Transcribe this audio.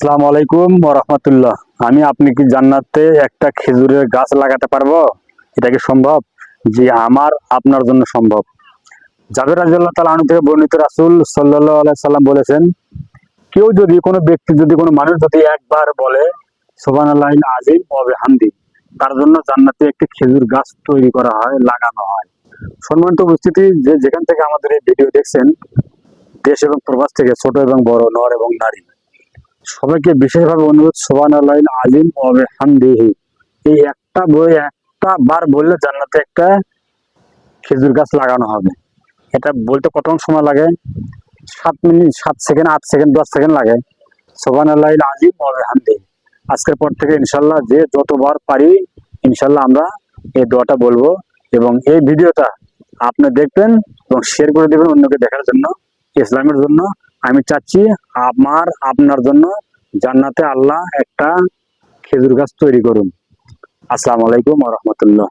আসসালামু আলাইকুম ওয়া রাহমাতুল্লাহ। আপনি কি জান্নাতে একটা খেজুরের গাছ লাগাতে পারবো? এটা কি সম্ভব? জি, আমার আপনার জন্য সম্ভব। জাবের রাদিয়াল্লাহু তাআলা আনহু থেকে বর্ণিত, রাসূল সাল্লাল্লাহু আলাইহি সাল্লাম বলেছেন, কেউ যদি কোনো ব্যক্তি যদি কোনো মানুষ যদি একবার বলে সুবহানাল্লাহিল আযীম ওয়া বিহামদি, তার জন্য জান্নাতে একটি খেজুর গাছ তৈরি করা হয়, লাগানো হয়। সম্মানিত উপস্থিতি, যে যেখান থেকে আমাদের এই ভিডিও দেখছেন, দেশ এবং প্রবাস থেকে ছোট এবং বড়, নর এবং নারী, সবাইকে বিশেষভাবে অনুরোধ, সুবহানাল্লাহিল আযীম ওয়া বিহামদিহি, এই একটা বার বললে জান্নাতে একটা খেজুর গাছ লাগানো হবে। এটা বলতে কতক্ষণ সময় লাগে? 7 মিনিট, 7 সেকেন্ড, 8 সেকেন্ড, 10 সেকেন্ড লাগে। সুবহানাল্লাহিল আযীম ওয়া বিহামদিহি। আজকের পর থেকে ইনশাল্লাহ যে যতবার পারি ইনশাল্লাহ আমরা এই দোয়াটা বলবো, এবং এই ভিডিওটা আপনি দেখবেন এবং শেয়ার করে দেবেন অন্যকে দেখার জন্য, ইসলামের জন্য। আমি চাচ্ছি আপনার জন্য জান্নাতে আল্লাহ একটা খেজুর গাছ তৈরি করুন। আসসালামু আলাইকুম ওয়া রাহমাতুল্লাহ।